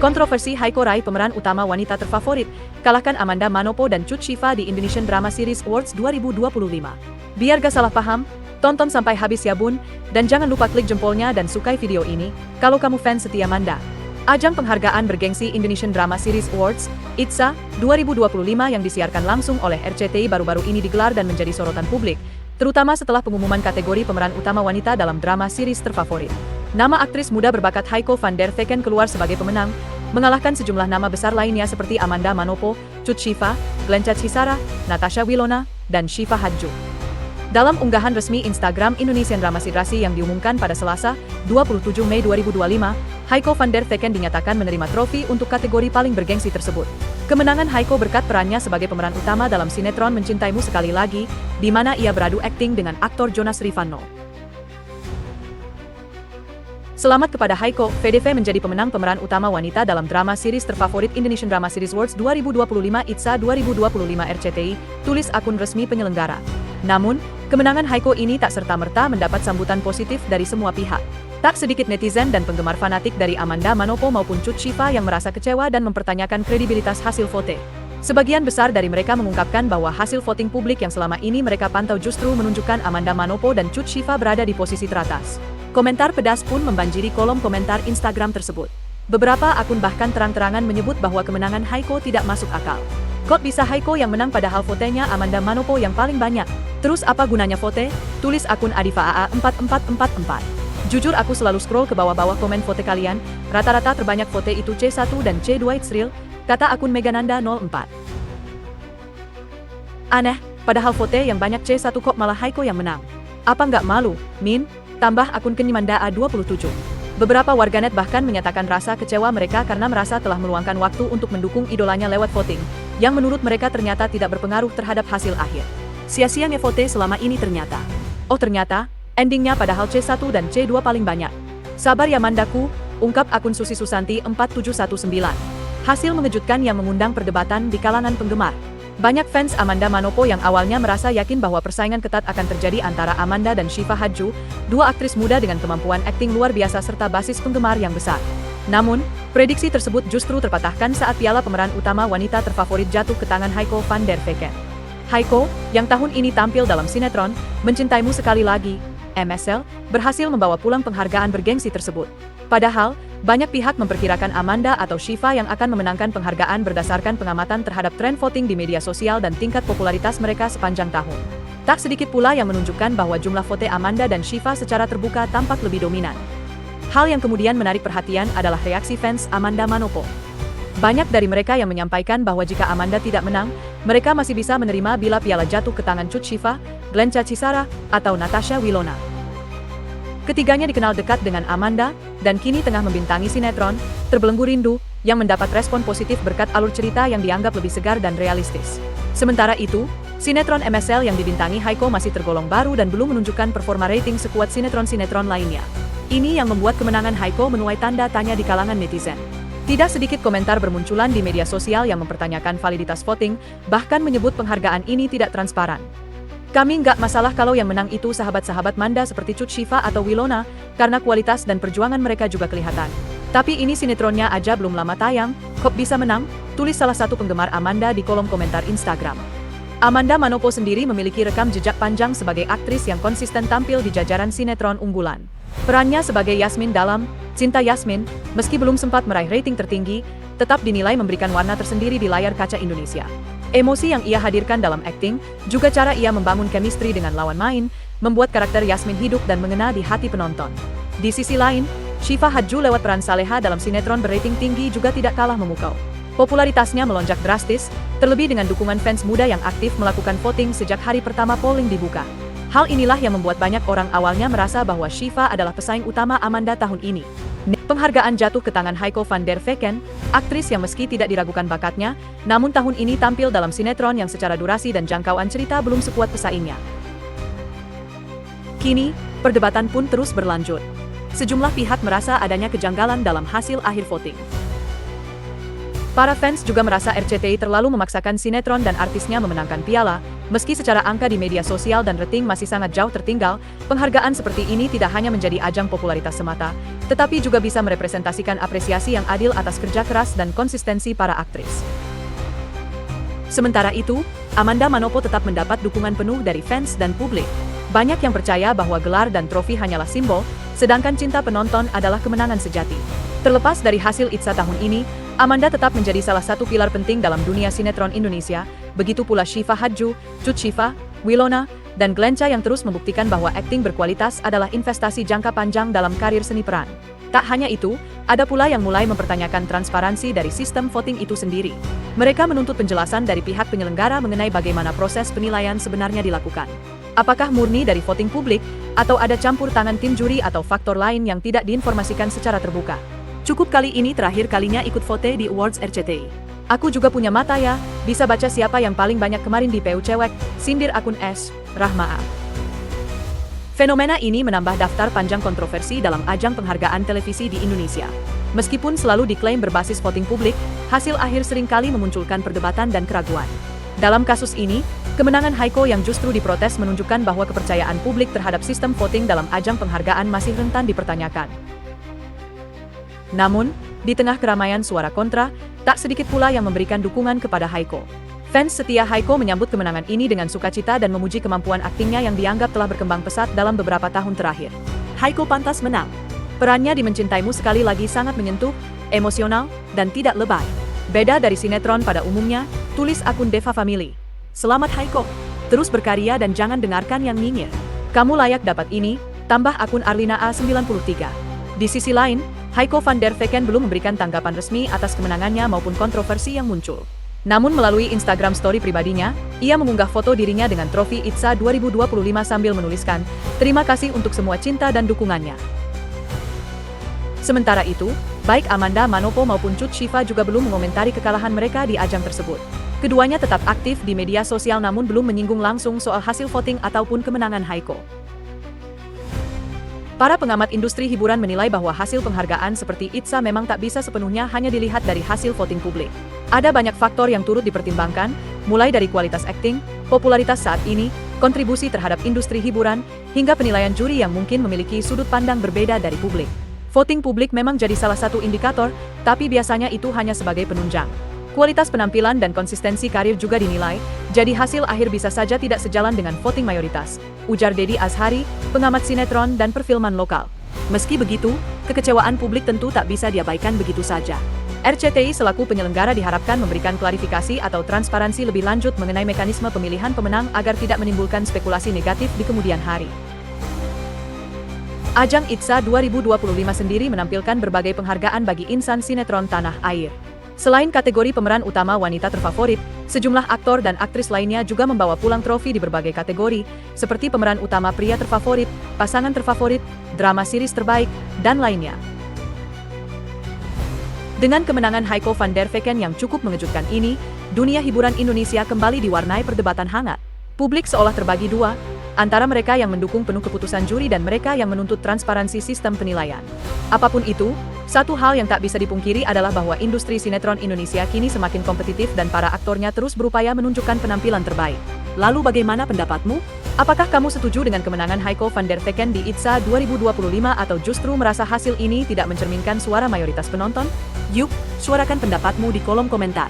Kontroversi Haiko raih pemeran utama wanita terfavorit, kalahkan Amanda Manopo dan Cut Shiva di Indonesian Drama Series Awards 2025. Biar gak salah paham, tonton sampai habis ya bun, dan jangan lupa klik jempolnya dan sukai video ini, kalau kamu fans setia Manda. Ajang penghargaan bergengsi Indonesian Drama Series Awards, IDSA, 2025 yang disiarkan langsung oleh RCTI baru-baru ini digelar dan menjadi sorotan publik, terutama setelah pengumuman kategori pemeran utama wanita dalam drama series terfavorit. Nama aktris muda berbakat Haiko van der Vecken keluar sebagai pemenang, mengalahkan sejumlah nama besar lainnya seperti Amanda Manopo, Cut Shiva, Glencha Cisara, Natasha Wilona, dan Shiva Hadju. Dalam unggahan resmi Instagram Indonesian Drama Series yang diumumkan pada Selasa, 27 Mei 2025, Haiko van der Vecken dinyatakan menerima trofi untuk kategori paling bergengsi tersebut. Kemenangan Haiko berkat perannya sebagai pemeran utama dalam sinetron Mencintaimu Sekali Lagi, di mana ia beradu akting dengan aktor Jonas Rivanno. Selamat kepada Haiko, VDV menjadi pemenang pemeran utama wanita dalam drama series terfavorit Indonesian Drama Series Awards 2025 IDSA 2025 RCTI, tulis akun resmi penyelenggara. Namun, kemenangan Haiko ini tak serta-merta mendapat sambutan positif dari semua pihak. Tak sedikit netizen dan penggemar fanatik dari Amanda Manopo maupun Cut Shiva yang merasa kecewa dan mempertanyakan kredibilitas hasil vote. Sebagian besar dari mereka mengungkapkan bahwa hasil voting publik yang selama ini mereka pantau justru menunjukkan Amanda Manopo dan Cut Shiva berada di posisi teratas. Komentar pedas pun membanjiri kolom komentar Instagram tersebut. Beberapa akun bahkan terang-terangan menyebut bahwa kemenangan Haiko tidak masuk akal. Kok bisa Haiko yang menang padahal votenya Amanda Manopo yang paling banyak? Terus apa gunanya vote? Tulis akun Adifa AA4444. Jujur aku selalu scroll ke bawah-bawah komen vote kalian, rata-rata terbanyak vote itu C1 dan C2 it's real, kata akun Megananda 04. Aneh, padahal vote yang banyak C1 kok malah Haiko yang menang. Apa nggak malu, Min? Tambah akun Kenyimanda A27. Beberapa warganet bahkan menyatakan rasa kecewa mereka karena merasa telah meluangkan waktu untuk mendukung idolanya lewat voting, yang menurut mereka ternyata tidak berpengaruh terhadap hasil akhir. Sia-sia ngevote selama ini ternyata. Oh ternyata, endingnya padahal C1 dan C2 paling banyak. Sabar ya Mandaku, ungkap akun Susi Susanti 4719. Hasil mengejutkan yang mengundang perdebatan di kalangan penggemar. Banyak fans Amanda Manopo yang awalnya merasa yakin bahwa persaingan ketat akan terjadi antara Amanda dan Shiva Hadju, dua aktris muda dengan kemampuan akting luar biasa serta basis penggemar yang besar. Namun, prediksi tersebut justru terpatahkan saat piala pemeran utama wanita terfavorit jatuh ke tangan Haiko van der Vecken. Haiko, yang tahun ini tampil dalam sinetron Mencintaimu Sekali Lagi, MSL, berhasil membawa pulang penghargaan bergengsi tersebut. Padahal, banyak pihak memperkirakan Amanda atau Shiva yang akan memenangkan penghargaan berdasarkan pengamatan terhadap tren voting di media sosial dan tingkat popularitas mereka sepanjang tahun. Tak sedikit pula yang menunjukkan bahwa jumlah vote Amanda dan Shiva secara terbuka tampak lebih dominan. Hal yang kemudian menarik perhatian adalah reaksi fans Amanda Manopo. Banyak dari mereka yang menyampaikan bahwa jika Amanda tidak menang, mereka masih bisa menerima bila piala jatuh ke tangan Cut Shiva, Glencha Cisara, atau Natasha Wilona. Ketiganya dikenal dekat dengan Amanda, dan kini tengah membintangi sinetron Terbelenggu Rindu, yang mendapat respon positif berkat alur cerita yang dianggap lebih segar dan realistis. Sementara itu, sinetron MSL yang dibintangi Haiko masih tergolong baru dan belum menunjukkan performa rating sekuat sinetron-sinetron lainnya. Ini yang membuat kemenangan Haiko menuai tanda tanya di kalangan netizen. Tidak sedikit komentar bermunculan di media sosial yang mempertanyakan validitas voting, bahkan menyebut penghargaan ini tidak transparan. Kami nggak masalah kalau yang menang itu sahabat-sahabat Manda seperti Cut Shiva atau Wilona, karena kualitas dan perjuangan mereka juga kelihatan. Tapi ini sinetronnya aja belum lama tayang, kok bisa menang? Tulis salah satu penggemar Amanda di kolom komentar Instagram. Amanda Manopo sendiri memiliki rekam jejak panjang sebagai aktris yang konsisten tampil di jajaran sinetron unggulan. Perannya sebagai Yasmin dalam Cinta Yasmin, meski belum sempat meraih rating tertinggi, tetap dinilai memberikan warna tersendiri di layar kaca Indonesia. Emosi yang ia hadirkan dalam akting, juga cara ia membangun chemistry dengan lawan main, membuat karakter Yasmin hidup dan mengena di hati penonton. Di sisi lain, Shiva Hadju lewat peran Saleha dalam sinetron berating tinggi juga tidak kalah memukau. Popularitasnya melonjak drastis, terlebih dengan dukungan fans muda yang aktif melakukan voting sejak hari pertama polling dibuka. Hal inilah yang membuat banyak orang awalnya merasa bahwa Shiva adalah pesaing utama Amanda tahun ini. Penghargaan jatuh ke tangan Haiko van der Vecken, aktris yang meski tidak diragukan bakatnya, namun tahun ini tampil dalam sinetron yang secara durasi dan jangkauan cerita belum sekuat pesaingnya. Kini, perdebatan pun terus berlanjut. Sejumlah pihak merasa adanya kejanggalan dalam hasil akhir voting. Para fans juga merasa RCTI terlalu memaksakan sinetron dan artisnya memenangkan piala, Meski secara angka di media sosial dan rating masih sangat jauh tertinggal, penghargaan seperti ini tidak hanya menjadi ajang popularitas semata, tetapi juga bisa merepresentasikan apresiasi yang adil atas kerja keras dan konsistensi para aktris. Sementara itu, Amanda Manopo tetap mendapat dukungan penuh dari fans dan publik. Banyak yang percaya bahwa gelar dan trofi hanyalah simbol, sedangkan cinta penonton adalah kemenangan sejati. Terlepas dari hasil ITSA tahun ini, Amanda tetap menjadi salah satu pilar penting dalam dunia sinetron Indonesia, begitu pula Syifa Hadju, Cut Syifa, Wilona, dan Glenca yang terus membuktikan bahwa akting berkualitas adalah investasi jangka panjang dalam karir seni peran. Tak hanya itu, ada pula yang mulai mempertanyakan transparansi dari sistem voting itu sendiri. Mereka menuntut penjelasan dari pihak penyelenggara mengenai bagaimana proses penilaian sebenarnya dilakukan. Apakah murni dari voting publik, atau ada campur tangan tim juri atau faktor lain yang tidak diinformasikan secara terbuka? Cukup kali ini terakhir kalinya ikut vote di Awards RCTI. Aku juga punya mata ya, bisa baca siapa yang paling banyak kemarin di PU Cewek, sindir akun S. Rahmaa. Fenomena ini menambah daftar panjang kontroversi dalam ajang penghargaan televisi di Indonesia. Meskipun selalu diklaim berbasis voting publik, hasil akhir seringkali memunculkan perdebatan dan keraguan. Dalam kasus ini, kemenangan Haiko yang justru diprotes menunjukkan bahwa kepercayaan publik terhadap sistem voting dalam ajang penghargaan masih rentan dipertanyakan. Namun, di tengah keramaian suara kontra, tak sedikit pula yang memberikan dukungan kepada Haiko. Fans setia Haiko menyambut kemenangan ini dengan sukacita dan memuji kemampuan aktingnya yang dianggap telah berkembang pesat dalam beberapa tahun terakhir. Haiko pantas menang. Perannya di Mencintaimu sekali lagi sangat menyentuh, emosional, dan tidak lebay. Beda dari sinetron pada umumnya, tulis akun Deva Family. Selamat Haiko, terus berkarya dan jangan dengarkan yang nyinyir. Kamu layak dapat ini, tambah akun Arlina A93. Di sisi lain, Haiko van der Vecken belum memberikan tanggapan resmi atas kemenangannya maupun kontroversi yang muncul. Namun melalui Instagram story pribadinya, ia mengunggah foto dirinya dengan trofi ITSA 2025 sambil menuliskan, "Terima kasih untuk semua cinta dan dukungannya." Sementara itu, baik Amanda Manopo maupun Cut Syifa juga belum mengomentari kekalahan mereka di ajang tersebut. Keduanya tetap aktif di media sosial namun belum menyinggung langsung soal hasil voting ataupun kemenangan Haiko. Para pengamat industri hiburan menilai bahwa hasil penghargaan seperti ITSA memang tak bisa sepenuhnya hanya dilihat dari hasil voting publik. Ada banyak faktor yang turut dipertimbangkan, mulai dari kualitas akting, popularitas saat ini, kontribusi terhadap industri hiburan, hingga penilaian juri yang mungkin memiliki sudut pandang berbeda dari publik. Voting publik memang jadi salah satu indikator, tapi biasanya itu hanya sebagai penunjang. Kualitas penampilan dan konsistensi karir juga dinilai, jadi hasil akhir bisa saja tidak sejalan dengan voting mayoritas, ujar Dedi Azhari, pengamat sinetron dan perfilman lokal. Meski begitu, kekecewaan publik tentu tak bisa diabaikan begitu saja. RCTI selaku penyelenggara diharapkan memberikan klarifikasi atau transparansi lebih lanjut mengenai mekanisme pemilihan pemenang agar tidak menimbulkan spekulasi negatif di kemudian hari. Ajang ITSA 2025 sendiri menampilkan berbagai penghargaan bagi insan sinetron tanah air. Selain kategori pemeran utama wanita terfavorit, sejumlah aktor dan aktris lainnya juga membawa pulang trofi di berbagai kategori, seperti pemeran utama pria terfavorit, pasangan terfavorit, drama series terbaik, dan lainnya. Dengan kemenangan Haiko van der Vecken yang cukup mengejutkan ini, dunia hiburan Indonesia kembali diwarnai perdebatan hangat. Publik seolah terbagi dua, antara mereka yang mendukung penuh keputusan juri dan mereka yang menuntut transparansi sistem penilaian. Apapun itu, satu hal yang tak bisa dipungkiri adalah bahwa industri sinetron Indonesia kini semakin kompetitif dan para aktornya terus berupaya menunjukkan penampilan terbaik. Lalu bagaimana pendapatmu? Apakah kamu setuju dengan kemenangan Haiko van der Vecken di ITSA 2025 atau justru merasa hasil ini tidak mencerminkan suara mayoritas penonton? Yuk, suarakan pendapatmu di kolom komentar.